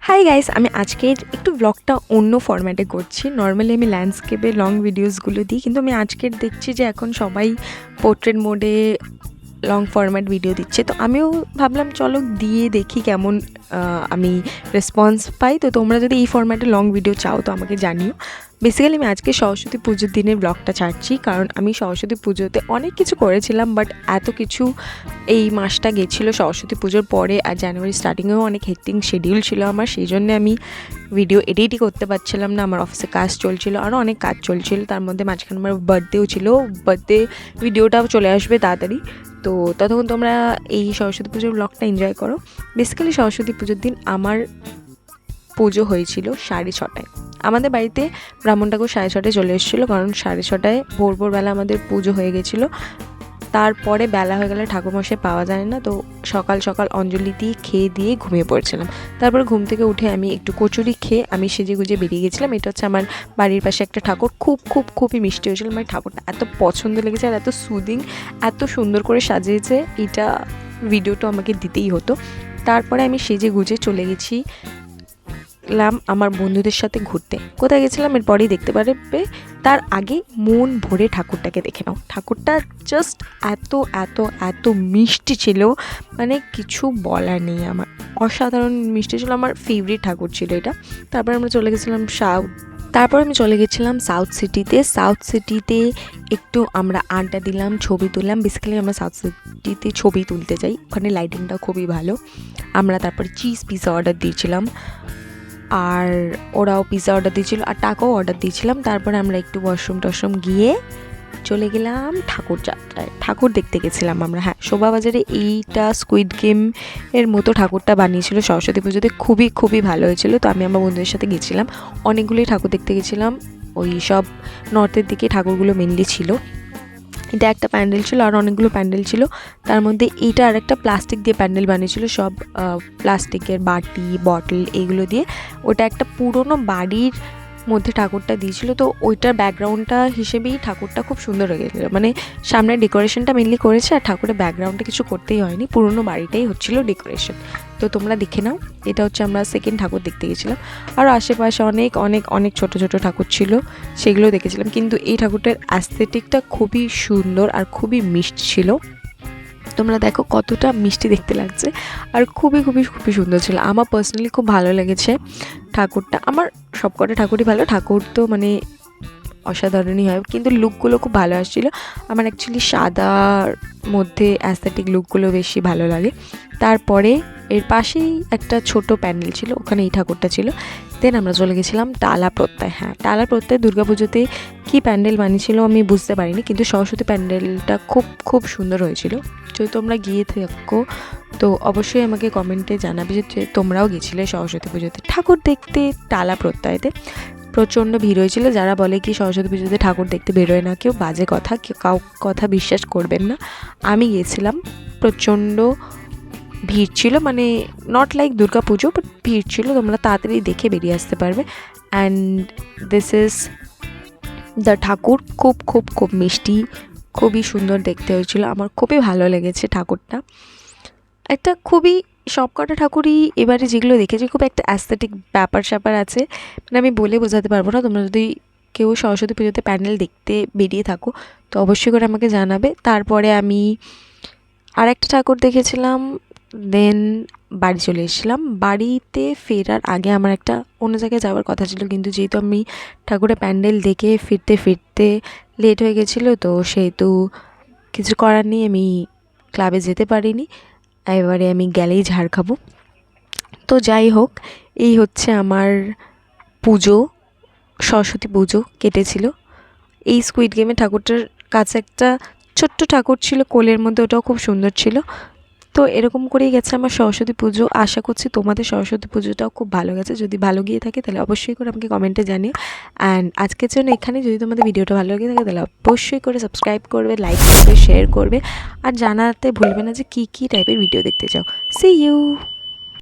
Hi guys, আমি আজকের একটু ব্লগটা অন্য ফরম্যাটে করছি। নর্মালি আমি ল্যান্ডস্কেপে লং ভিডিওসগুলো দিই, কিন্তু আমি আজকের দেখছি যে এখন সবাই পোর্ট্রেট মোডে লং ফরম্যাট ভিডিও দিচ্ছে। তো আমিও ভাবলাম চলো দিয়ে দেখি কেমন আমি রেসপন্স পাই। তো তোমরা যদি এই ফরম্যাটে লং ভিডিও চাও তো আমাকে জানিও। বেসিক্যালি আমি আজকে সরস্বতী পুজোর দিনের ব্লগটা ছাড়ছি, কারণ আমি সরস্বতী পুজোতে অনেক কিছু করেছিলাম, বাট এত কিছু এই মাসটা গেছিলো সরস্বতী পুজোর পরে, আর জানুয়ারি স্টার্টিংয়েও অনেক হেক্টিং শিডিউল ছিল আমার, সেই জন্য আমি ভিডিও এডিটই করতে পারছিলাম না। আমার অফিসে কাজ চলছিল, আরও অনেক কাজ চলছিল, তার মধ্যে মাঝখানে আমার বার্থডেও ছিল। বার্থডে ভিডিওটাও চলে আসবে তাড়াতাড়ি, তো ততক্ষণ তোমরা এই সরস্বতী পুজোর ব্লগটা এনজয় করো। বেসিক্যালি সরস্বতী পুজোর দিন আমার পুজো হয়েছিল 6:30টায়। আমাদের বাড়িতে ব্রাহ্মণ ঠাকুর 6:30টায় চলে এসেছিলো, কারণ 6:30টায় ভোরবেলা আমাদের পুজো হয়ে গেছিলো। তারপরে বেলা হয়ে গেলে ঠাকুরমশাই পাওয়া যায় না, তো সকাল সকাল অঞ্জলি দিয়ে খেয়ে দিয়ে ঘুমিয়ে পড়ছিলাম। তারপরে ঘুম থেকে উঠে আমি একটু কচুরি খেয়ে আমি সেজে গুজে বেরিয়ে গেছিলাম। এটা হচ্ছে আমার বাড়ির পাশে একটা ঠাকুর, খুবই মিষ্টি হয়েছিল। আমার ঠাকুরটা এত পছন্দ লেগেছে, আর এত সুদিং, এত সুন্দর করে সাজিয়েছে, এটা ভিডিওটা আমাকে দিতেই হতো। তারপরে আমি সেজে গুজে চলে গেছি আমার বন্ধুদের সাথে ঘুরতে। কোথায় গেছিলাম এরপরেই দেখতে পারবে, তার আগে মন ভরে ঠাকুরটাকে দেখে নাও। ঠাকুরটা জাস্ট এত এত এত মিষ্টি ছিল, মানে কিছু বলার নেই। আমার অসাধারণ মিষ্টি ছিল, আমার ফেভারিট ঠাকুর ছিল এটা। তারপর আমি চলে গেছিলাম সাউথ সিটিতে একটু আমরা আড্ডা দিলাম, ছবি তুললাম। বেসিক্যালি আমরা সাউথ সিটিতে ছবি তুলতে যাই, ওখানে লাইটিংটা খুবই ভালো। আমরা তারপরে চিজ পিৎজা অর্ডার দিয়েছিলাম, আর ওরাও পিৎজা অর্ডার দিয়েছিল, আর টাকাও অর্ডার দিয়েছিলাম। তারপরে আমরা একটু ওয়াশরুম গিয়ে চলে গেলাম ঠাকুর যাত্রায়। ঠাকুর দেখতে গেছিলাম আমরা, হ্যাঁ, শোভাবাজারে এইটা স্কুইড গেম এর মতো ঠাকুরটা বানিয়েছিল সরস্বতী পুজোতে, খুবই ভালো হয়েছিল। তো আমি আমার বন্ধুদের সাথে গেছিলাম, অনেকগুলোই ঠাকুর দেখতে গেছিলাম। ওই সব নর্থের দিকে ঠাকুরগুলো মেনলি ছিল। এটা একটা প্যান্ডেল ছিল, আর অনেকগুলো প্যান্ডেল ছিল। তার মধ্যে এইটা আর একটা প্লাস্টিক দিয়ে প্যান্ডেল বানিয়েছিল, সব প্লাস্টিকের বাটি বটল এগুলো দিয়ে। ওটা একটা পুরনো বাড়ির মধ্যে ঠাকুরটা দিয়েছিল, তো ওইটার ব্যাকগ্রাউন্ডটা হিসেবেই ঠাকুরটা খুব সুন্দর হয়ে গেছিলো। মানে সামনের ডেকোরেশনটা মেনলি করেছে, আর ঠাকুরের ব্যাকগ্রাউন্ডে কিছু করতেই হয়নি, পুরনো বাড়িটাই হচ্ছিল ডেকোরেশন। তো তোমরা দেখে নাও, এটা হচ্ছে আমরা সেকেন্ড ঠাকুর দেখতে গেছিলাম। আর আশেপাশে অনেক ছোট ঠাকুর ছিল, সেগুলো দেখেছিলাম। কিন্তু এই ঠাকুরটার অ্যাস্থেটিকটা খুবই সুন্দর আর খুবই মিষ্টি ছিল। তোমরা দেখো কতটা মিষ্টি দেখতে লাগছে, আর খুবই সুন্দর ছিল। আমার পার্সোনালি খুব ভালো লেগেছে ঠাকুরটা। আমার সবকটা ঠাকুরই ভালো, ঠাকুর তো মানে অসাধারণই হয়, কিন্তু লুকগুলো খুব ভালো আসছিলো। আমার অ্যাকচুয়ালি সাদার মধ্যে অ্যাস্থেটিক লুকগুলো বেশি ভালো লাগে। তারপরে এর পাশেই একটা ছোট প্যান্ডেল ছিল, ওখানে এই ঠাকুরটা ছিল। দেন আমরা চলে গেছিলাম টালা প্রত্যয়। হ্যাঁ, টালা প্রত্যয় দুর্গাপুজোতে কী প্যান্ডেল বানিয়েছিল আমি বুঝতে পারিনি, কিন্তু সরস্বতী প্যান্ডেলটা খুব সুন্দর হয়েছিল। যদি তোমরা গিয়ে থাকো তো অবশ্যই আমাকে কমেন্টে জানাবে যে তোমরাও গেছিলে সরস্বতী পুজোতে ঠাকুর দেখতে টালা প্রত্যয়তে। প্রচণ্ড ভিড় হয়েছিল। যারা বলে কি সরস্বতী পুজোতে ঠাকুর দেখতে বেরোয় না কেউ, বাজে কথা, কেউ কথা বিশ্বাস করবেন না। আমি গেছিলাম, প্রচণ্ড ভিড় ছিল, মানে not like Durga Puja, but ভিড় ছিল। তোমরা তাড়াতাড়ি দেখে বেরিয়ে আসতে পারবে। অ্যান্ড দিস ইজ দ্য ঠাকুর, খুব মিষ্টি, খুবই সুন্দর দেখতে হয়েছিল। আমার খুবই ভালো লেগেছে ঠাকুরটা। একটা খুবই সবকটা ঠাকুরই এবারে যেগুলো দেখেছি খুব একটা অ্যাস্থেটিক ব্যাপার আছে, মানে আমি বলে বোঝাতে পারবো না। তোমরা যদি কেউ সরস্বতী পুজোতে প্যান্ডেল দেখতে বেরিয়ে থাকো তো অবশ্যই করে আমাকে জানাবে। তারপরে আমি আর একটা ঠাকুর দেখেছিলাম, দেন বাড়ি চলে এসেছিলাম। বাড়িতে ফেরার আগে আমার একটা অন্য জায়গায় যাওয়ার কথা ছিল, কিন্তু যেহেতু আমি ঠাকুরের প্যান্ডেল দেখে ফিরতে লেট হয়ে গেছিলো, তো সেহেতু কিছু করার নেই, আমি ক্লাবে যেতে পারিনি। এবারে আমি গেলেই ঝাড় খাবো। তো যাই হোক, এই হচ্ছে আমার পুজো, সরস্বতী পুজো কেটেছিল। এই স্কুইড গেমে ঠাকুরটার কাছে একটা ছোট্ট ঠাকুর ছিল কোলের মধ্যে, ওটাও খুব সুন্দর ছিল। তো এরকম করেই গেছে আমার সরস্বতী পুজো। আশা করছি তোমাদের সরস্বতী পুজোটাও খুব ভালো গেছে। যদি ভালো গিয়ে থাকে তাহলে অবশ্যই করে আমাকে কমেন্টে জানিও। অ্যান্ড আজকের জন্য এখানে, যদি তোমাদের ভিডিওটা ভালো লেগে থাকে তাহলে অবশ্যই করে সাবস্ক্রাইব করবে, লাইক করবে, শেয়ার করবে, আর জানাতে ভুলবে না যে কী টাইপের ভিডিও দেখতে চাও। See you.